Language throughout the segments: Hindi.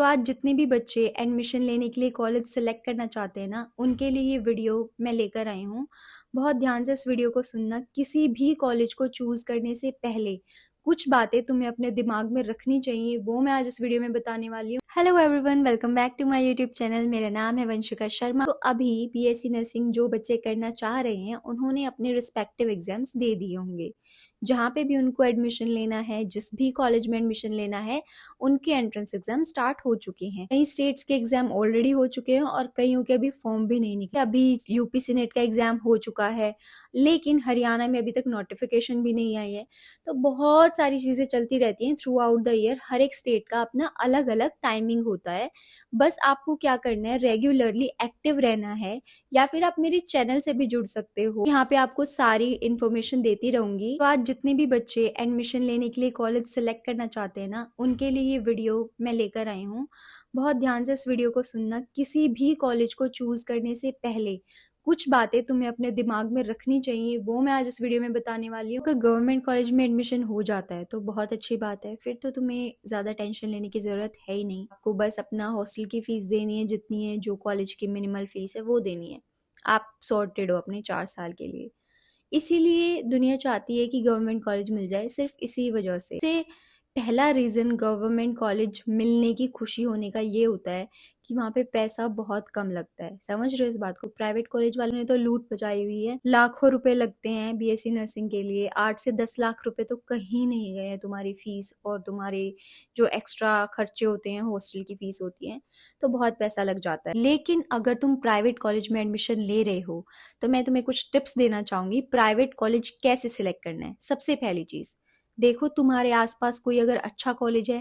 तो आज जितने भी बच्चे एडमिशन लेने के लिए कॉलेज सेलेक्ट करना चाहते हैं ना, उनके लिए ये वीडियो मैं लेकर आई हूँ। बहुत ध्यान से इस वीडियो को सुनना। किसी भी कॉलेज को चूज़ करने से पहले कुछ बातें तुम्हें अपने दिमाग में रखनी चाहिए, वो मैं आज इस वीडियो में बताने वाली हूँ। Hello everyone, welcome back to my YouTube channel. मेरा नाम है वंशिका शर्मा। तो अभी बीएससी नर्सिंग जो बच्चे करना चाह रहे हैं, उन्होंने अपने रिस्पेक्टिव एग्जाम्स दे दिए होंगे। जहाँ पे भी उनको एडमिशन लेना है, जिस भी कॉलेज में एडमिशन लेना है, उनके एंट्रेंस एग्जाम स्टार्ट हो चुके हैं। कई स्टेट्स के एग्जाम ऑलरेडी हो चुके हैं और कईयों के अभी फॉर्म भी नहीं निकले। अभी यूपी सीनेट का एग्जाम हो चुका है, लेकिन हरियाणा में अभी तक नोटिफिकेशन भी नहीं आई है। तो बहुत सारी चीजें चलती रहती हैं थ्रू आउट द ईयर। हर एक स्टेट का अपना अलग अलग टाइमिंग होता है। बस आपको क्या करना है, रेगुलरली एक्टिव रहना है, या फिर आप मेरे चैनल से भी जुड़ सकते हो। यहाँ पे आपको सारी इन्फॉर्मेशन देती रहूंगी। तो आज जितने भी बच्चे एडमिशन लेने के लिए कॉलेज सेलेक्ट करना चाहते हैं ना, उनके लिए ये वीडियो मैं लेकर आई हूँ। बहुत ध्यान से इस वीडियो को सुनना। किसी भी कॉलेज को चूज करने से पहले कुछ बातें तुम्हें अपने दिमाग में रखनी चाहिए, वो मैं आज इस वीडियो में बताने वाली हूँ। अगर गवर्नमेंट कॉलेज में एडमिशन हो जाता है तो बहुत अच्छी बात है, फिर तो तुम्हें ज़्यादा टेंशन लेने की ज़रूरत है ही नहीं। आपको बस अपना हॉस्टल की फ़ीस देनी है, जितनी है, जो कॉलेज की मिनिमल फ़ीस है वो देनी है। आप सॉर्टेड हो अपने 4 साल के लिए। इसीलिए दुनिया चाहती है कि गवर्नमेंट कॉलेज मिल जाए, सिर्फ इसी वजह से पहला रीज़न गवर्नमेंट कॉलेज मिलने की खुशी होने का ये होता है कि वहाँ पे पैसा बहुत कम लगता है। समझ रहे हो इस बात को? प्राइवेट कॉलेज वालों ने तो लूट मचाई हुई है। लाखों रुपए लगते हैं बीएससी नर्सिंग के लिए। 8 से 10 लाख रुपए तो कहीं नहीं गए हैं तुम्हारी फीस और तुम्हारे जो एक्स्ट्रा खर्चे होते हैं, हॉस्टल की फीस होती है, तो बहुत पैसा लग जाता है। लेकिन अगर तुम प्राइवेट कॉलेज में एडमिशन ले रहे हो तो मैं तुम्हें कुछ टिप्स देना चाहूंगी प्राइवेट कॉलेज कैसे सिलेक्ट करना है। सबसे पहली चीज, देखो तुम्हारे आसपास कोई अगर अच्छा कॉलेज है,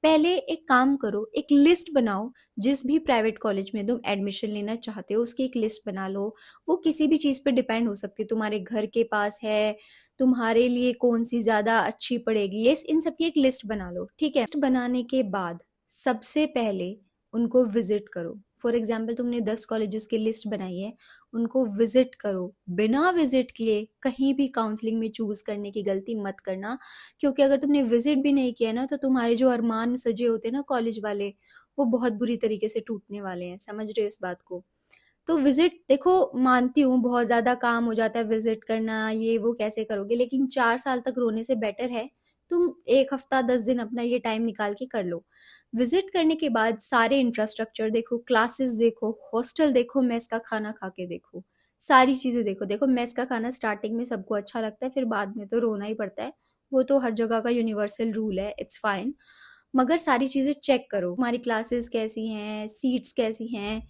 पहले एक काम करो, एक लिस्ट बनाओ। जिस भी प्राइवेट कॉलेज में तुम एडमिशन लेना चाहते हो उसकी एक लिस्ट बना लो। वो किसी भी चीज पे डिपेंड हो सकती है, तुम्हारे घर के पास है, तुम्हारे लिए कौन सी ज्यादा अच्छी पड़ेगी, ये इन सब की एक लिस्ट बना लो। ठीक है, लिस्ट बनाने के बाद सबसे पहले उनको विजिट करो। फॉर एग्जाम्पल तुमने 10 कॉलेजेस की लिस्ट बनाई है, उनको विजिट करो। बिना विजिट किए कहीं भी काउंसलिंग में चूज करने की गलती मत करना, क्योंकि अगर तुमने विजिट भी नहीं किया ना, तो तुम्हारे जो अरमान सजे होते हैं ना कॉलेज वाले, वो बहुत बुरी तरीके से टूटने वाले हैं। समझ रहे हो इस बात को? तो विजिट, देखो मानती हूँ बहुत ज्यादा काम हो जाता है विजिट करना, ये वो कैसे करोगे, लेकिन 4 साल तक रोने से बेटर है तुम 1 हफ्ता 10 दिन अपना ये टाइम निकाल के कर लो। विजिट करने के बाद सारे इंफ्रास्ट्रक्चर देखो, क्लासेस देखो, हॉस्टल देखो, मेस का खाना खा के देखो, सारी चीजें देखो। देखो मेस का खाना स्टार्टिंग में सबको अच्छा लगता है, फिर बाद में तो रोना ही पड़ता है। वो तो हर जगह का यूनिवर्सल रूल है, इट्स फाइन। मगर सारी चीजें चेक करो, हमारी क्लासेस कैसी हैं, सीट्स कैसी हैं,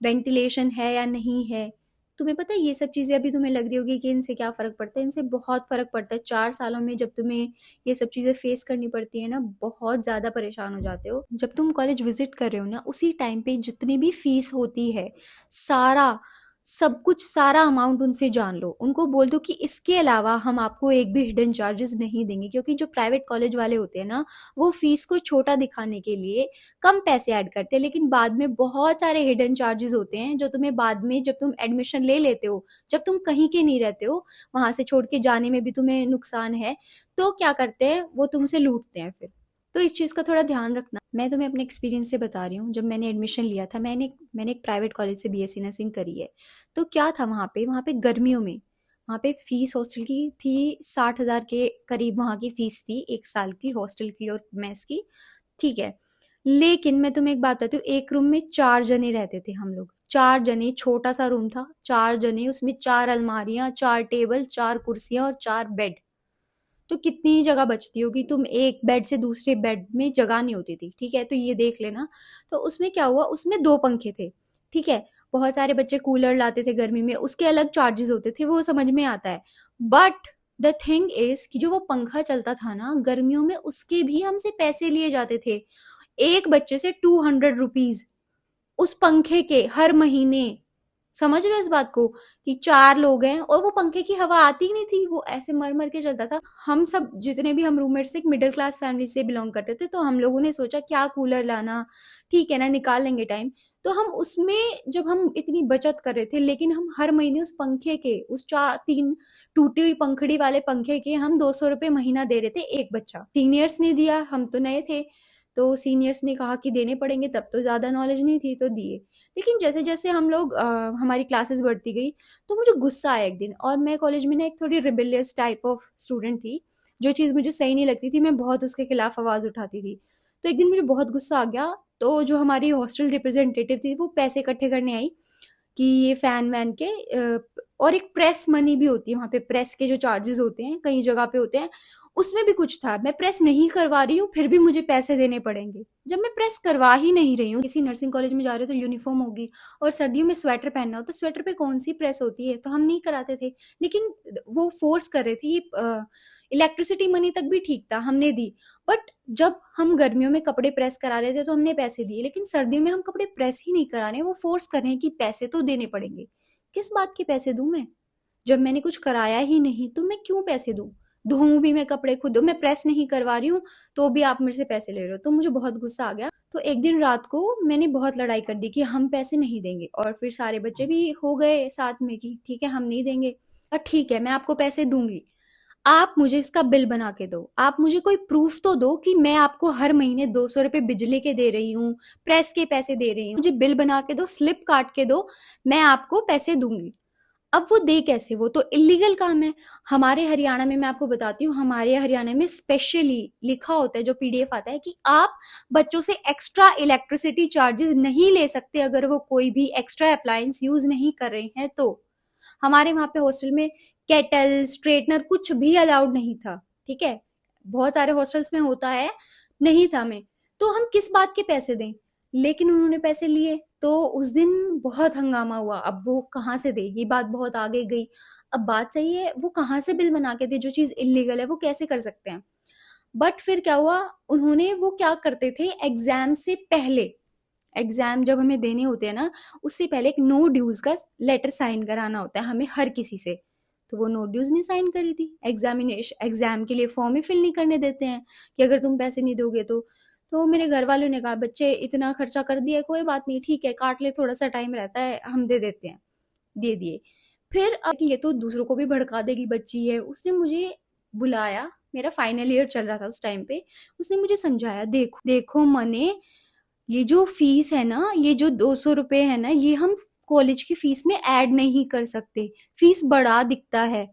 वेंटिलेशन है या नहीं है। तुम्हें पता है ये सब चीजें अभी तुम्हें लग रही होगी कि इनसे क्या फर्क पड़ता है, इनसे बहुत फर्क पड़ता है। 4 सालों में जब तुम्हें ये सब चीजें फेस करनी पड़ती है ना, बहुत ज्यादा परेशान हो जाते हो। जब तुम कॉलेज विजिट कर रहे हो ना, उसी टाइम पे जितनी भी फीस होती है, सारा सब कुछ, सारा अमाउंट उनसे जान लो। उनको बोल दो कि इसके अलावा हम आपको एक भी हिडन चार्जेस नहीं देंगे, क्योंकि जो प्राइवेट कॉलेज वाले होते हैं ना, वो फीस को छोटा दिखाने के लिए कम पैसे ऐड करते हैं, लेकिन बाद में बहुत सारे हिडन चार्जेस होते हैं जो तुम्हें बाद में, जब तुम एडमिशन ले लेते हो, जब तुम कहीं के नहीं रहते हो, वहां से छोड़ के जाने में भी तुम्हें नुकसान है, तो क्या करते हैं वो, तुमसे लूटते हैं फिर। तो इस चीज़ का थोड़ा ध्यान रखना। मैं तुम्हें अपने एक्सपीरियंस से बता रही हूँ। जब मैंने एडमिशन लिया था, मैंने एक प्राइवेट कॉलेज से बीएससी नर्सिंग करी है। तो क्या था, वहाँ पे गर्मियों में वहाँ पे फीस हॉस्टल की थी 60,000 के करीब। वहाँ की फीस थी 1 साल की, हॉस्टल की और मेस की। ठीक है, लेकिन मैं तुम्हें एक बात बताती हूँ, एक रूम में 4 जने रहते थे हम लोग। 4 जने, छोटा सा रूम था, 4 जने, उसमें 4 अलमारियां, 4 टेबल, 4 कुर्सियां और 4 बेड। तो कितनी जगह बचती होगी? तुम एक बेड से दूसरे बेड में जगह नहीं होती थी। ठीक है, तो ये देख लेना। तो उसमें क्या हुआ, उसमें 2 पंखे थे। ठीक है, बहुत सारे बच्चे कूलर लाते थे गर्मी में, उसके अलग चार्जेस होते थे, वो समझ में आता है। बट द थिंग इज कि जो वो पंखा चलता था ना गर्मियों में, उसके भी हमसे पैसे लिए जाते थे। एक बच्चे से 200 रुपीज उस पंखे के हर महीने। समझ रहे हो इस बात को? कि 4 लोग हैं और वो पंखे की हवा आती ही नहीं थी, वो ऐसे मर मर के चलता था। हम सब जितने भी हम रूममेट्स थे, एक मिडिल क्लास फैमिली से बिलोंग करते थे, तो हम लोगों ने सोचा क्या कूलर लाना, ठीक है ना, निकाल लेंगे टाइम। तो हम उसमें, जब हम इतनी बचत कर रहे थे, लेकिन हम हर महीने उस पंखे के, उस 4 3 टूटी हुई पंखड़ी वाले पंखे के हम 200 रुपए महीना दे रहे थे, एक बच्चा। सीनियर्स ने दिया, हम तो नए थे। तो सीनियर्स ने कहा कि देने पड़ेंगे, तब तो ज़्यादा नॉलेज नहीं थी तो दिए। लेकिन जैसे जैसे हम लोग हमारी क्लासेस बढ़ती गई तो मुझे गुस्सा आया एक दिन, और मैं कॉलेज में ना एक थोड़ी रिबेलियस टाइप ऑफ स्टूडेंट थी। जो चीज़ मुझे सही नहीं लगती थी मैं बहुत उसके खिलाफ आवाज़ उठाती थी। तो एक दिन मुझे बहुत गुस्सा आ गया, तो जो हमारी हॉस्टल रिप्रेजेंटेटिव थी वो पैसे इकट्ठे करने आई कि ये फैन वैन के और एक प्रेस मनी भी होती है वहाँ पे, प्रेस के जो चार्जेस होते हैं कई जगह पे होते हैं, उसमें भी कुछ था। मैं प्रेस नहीं करवा रही हूँ फिर भी मुझे पैसे देने पड़ेंगे, जब मैं प्रेस करवा ही नहीं रही हूँ। किसी नर्सिंग कॉलेज में जा रहे हो तो यूनिफॉर्म होगी, और सर्दियों में स्वेटर पहनना हो तो स्वेटर पे कौन सी प्रेस होती है, तो हम नहीं कराते थे। लेकिन वो फोर्स कर रहे थे। इलेक्ट्रिसिटी मनी तक भी ठीक था, हमने दी। बट जब हम गर्मियों में कपड़े प्रेस करा रहे थे तो हमने पैसे दिए, लेकिन सर्दियों में हम कपड़े प्रेस ही नहीं करा रहे हैं, वो फोर्स कर रहे हैं कि पैसे तो देने पड़ेंगे। किस बात के पैसे दूं मैं, जब मैंने कुछ कराया ही नहीं तो मैं क्यों पैसे दूं? धोऊं भी मैं कपड़े खुद, मैं प्रेस नहीं करवा रही हूँ तो भी आप मेरे से पैसे ले रहे हो। तो मुझे बहुत गुस्सा आ गया। तो एक दिन रात को मैंने बहुत लड़ाई कर दी कि हम पैसे नहीं देंगे, और फिर सारे बच्चे भी हो गए साथ में कि ठीक है हम नहीं देंगे। और ठीक है मैं आपको पैसे दूंगी, आप मुझे इसका बिल बना के दो, आप मुझे कोई प्रूफ तो दो कि मैं आपको हर महीने 200 रुपए बिजली के दे रही हूँ, प्रेस के पैसे दे रही हूँ, मुझे बिल बना के दो, स्लिप काट के दो, मैं आपको पैसे दूंगी। अब वो दे कैसे, वो तो इलीगल काम है। हमारे हरियाणा में मैं आपको बताती हूँ, हमारे हरियाणा में स्पेशली लिखा होता है, जो पीडीएफ आता है कि आप बच्चों से एक्स्ट्रा इलेक्ट्रिसिटी चार्जेस नहीं ले सकते अगर वो कोई भी एक्स्ट्रा अप्लायंस यूज नहीं कर रहे हैं। तो हमारे वहां पे हॉस्टल में केटल स्ट्रेटनर कुछ भी अलाउड नहीं था, ठीक है। बहुत सारे हॉस्टल्स में होता है, नहीं था मैं। तो हम किस बात के पैसे दें, लेकिन उन्होंने पैसे लिए। तो उस दिन बहुत हंगामा हुआ। अब वो कहाँ से दे, ये बात बहुत आगे गई। अब बात सही है, वो कहाँ से बिल बना के दे, जो चीज इलीगल है वो कैसे कर सकते हैं। बट फिर क्या हुआ, उन्होंने वो क्या करते थे, एग्जाम से पहले, एग्जाम जब हमें देने होते हैं ना, उससे पहले एक नो ड्यूज का लेटर साइन कराना होता है हमें हर किसी से। तो वो नो ड्यूज ने साइन करी थी। एग्जामिनेशन एग्जाम के लिए फॉर्म ही फिल नहीं करने देते हैं कि अगर तुम पैसे नहीं दोगे तो मेरे घर वालों ने कहा बच्चे इतना खर्चा कर दिया, कोई बात नहीं, ठीक है काट ले, थोड़ा सा टाइम रहता है हम दे देते हैं। दे दिए। फिर अब ये तो दूसरों को भी भड़का देगी बच्ची है, उसने मुझे बुलाया, मेरा फाइनल ईयर चल रहा था उस टाइम पे। उसने मुझे समझाया, देखो देखो मने, ये जो फीस है ना, ये जो 200 रुपए है ना, ये हम कॉलेज की फीस में ऐड नहीं कर सकते, फीस बड़ा दिखता है,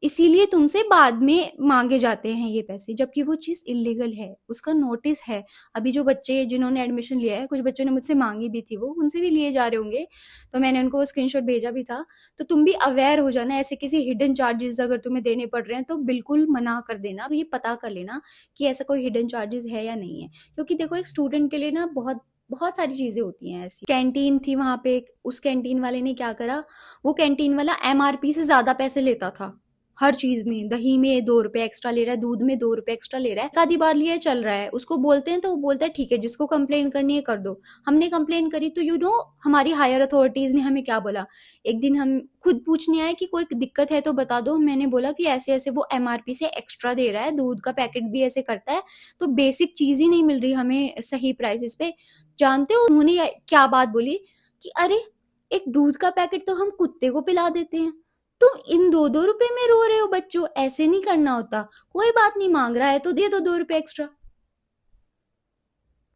इसीलिए तुमसे बाद में मांगे जाते हैं ये पैसे, जबकि वो चीज इलीगल है, उसका नोटिस है। अभी जो बच्चे जिन्होंने एडमिशन लिया है, कुछ बच्चों ने मुझसे मांगी भी थी, वो उनसे भी लिए जा रहे होंगे, तो मैंने उनको वो स्क्रीनशॉट भेजा भी था। तो तुम भी अवेयर हो जाना, ऐसे किसी हिडन चार्जेस अगर तुम्हें देने पड़ रहे हैं तो बिल्कुल मना कर देना। अब ये पता कर लेना कि ऐसा कोई हिडन चार्जेस है या नहीं है, क्योंकि देखो एक स्टूडेंट के लिए ना बहुत बहुत सारी चीजें होती हैं ऐसी। कैंटीन थी वहां पे, उस कैंटीन वाले ने क्या करा, वो कैंटीन वाला एमआरपी से ज्यादा पैसे लेता था हर चीज में। दही में 2 रुपए एक्स्ट्रा ले रहा है, दूध में 2 रुपए एक्स्ट्रा ले रहा है, आधी बार लिए चल रहा है। उसको बोलते हैं तो वो बोलता है ठीक है जिसको कंप्लेन करनी है कर दो। हमने कंप्लेन करी तो हमारी हायर अथॉरिटीज ने हमें क्या बोला, एक दिन हम खुद पूछने आए कि कोई दिक्कत है तो बता दो। मैंने बोला कि ऐसे ऐसे वो एमआरपी से एक्स्ट्रा दे रहा है, दूध का पैकेट भी ऐसे करता है, तो बेसिक चीज ही नहीं मिल रही हमें सही प्राइसेस पे। जानते हो उन्होंने क्या बात बोली कि अरे एक दूध का पैकेट तो हम कुत्ते को पिला देते हैं, तुम इन 2-2 रुपए में रो रहे हो बच्चों, ऐसे नहीं करना होता। कोई बात नहीं, मांग रहा है तो दे दो 2 रुपए एक्स्ट्रा,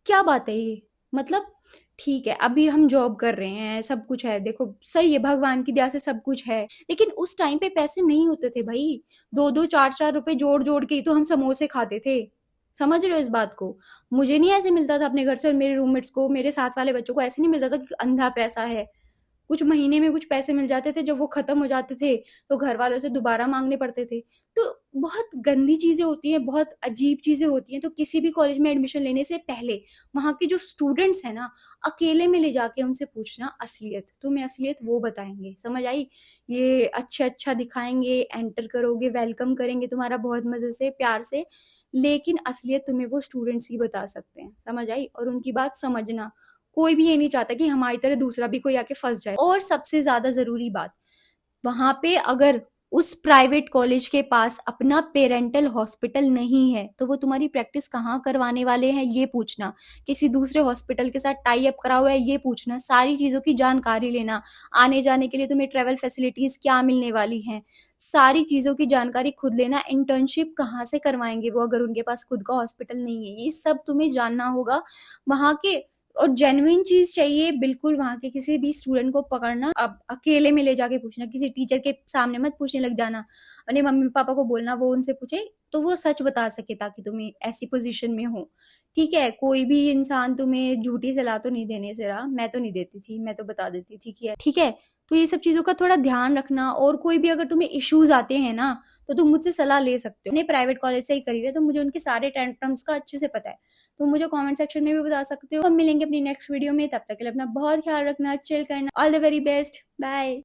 क्या बात है ये। मतलब ठीक है अभी हम जॉब कर रहे हैं, सब कुछ है, देखो सही है, भगवान की दया से सब कुछ है, लेकिन उस टाइम पे पैसे नहीं होते थे भाई। 2-2 4-4 रुपए जोड़ जोड़ के ही तो हम समोसे खाते थे। समझ रहे हो इस बात को। मुझे नहीं ऐसे मिलता था अपने घर से, और मेरे रूममेट्स को, मेरे साथ वाले बच्चों को ऐसे नहीं मिलता था कि अंधा पैसा है। कुछ महीने में कुछ पैसे मिल जाते थे, जब वो खत्म हो जाते थे तो घर वालों से दोबारा मांगने पड़ते थे। तो बहुत गंदी चीजें होती हैं, बहुत अजीब चीजें होती हैं। तो किसी भी कॉलेज में एडमिशन लेने से पहले वहाँ के जो स्टूडेंट्स हैं ना, अकेले में ले जाके उनसे पूछना असलियत, तुम्हें असलियत वो बताएंगे, समझ आई। ये अच्छा अच्छा दिखाएंगे, एंटर करोगे, वेलकम करेंगे तुम्हारा बहुत मजे से प्यार से, लेकिन असलियत तुम्हें वो स्टूडेंट्स ही बता सकते हैं, समझ आई। और उनकी बात समझना, कोई भी ये नहीं चाहता कि हमारी तरह दूसरा भी कोई आके फंस जाए। और सबसे ज्यादा जरूरी बात, वहां पे अगर उस प्राइवेट कॉलेज के पास अपना पेरेंटल हॉस्पिटल नहीं है, तो वो तुम्हारी प्रैक्टिस कहाँ करवाने वाले हैं ये पूछना, किसी दूसरे हॉस्पिटल के साथ टाई अप करा हुआ है ये पूछना, सारी चीज़ों की जानकारी लेना, आने जाने के लिए तुम्हें ट्रैवल फैसिलिटीज़ क्या मिलने वाली हैं, सारी चीज़ों की जानकारी खुद लेना, इंटर्नशिप कहाँ से करवाएँगे वो अगर उनके पास खुद का हॉस्पिटल नहीं है, ये सब तुम्हें जानना होगा। वहाँ के और जेन्युइन चीज़ चाहिए बिल्कुल, वहाँ के किसी भी स्टूडेंट को पकड़ना, अब अकेले में ले जाके पूछना, किसी टीचर के सामने मत पूछने लग जाना, अपने मम्मी-पापा को बोलना वो उनसे पूछे, तो वो सच बता सके ताकि तुम ऐसी पोज़ीशन में हो, ठीक है? कोई भी इंसान तुम्हें झूठी सलाह तो नहीं देने से रहा, मैं तो नहीं देती थी, मैं तो बता देती थी कि ठीक है? तो ये सब चीज़ों का थोड़ा ध्यान रखना और कोई भी अगर तुम्हें इश्यूज़ आते हैं ना, तो तुम मुझसे सलाह ले सकते हो। मैंने प्राइवेट कॉलेज से ही करी हुई है, तो मुझे उनके सारे टर्म्स का अच्छे से पता है। तो मुझे कमेंट सेक्शन में भी बता सकते हो। हम मिलेंगे अपनी नेक्स्ट वीडियो में, तब तक के लिए अपना बहुत ख्याल रखना, चिल करना। All the very best, bye.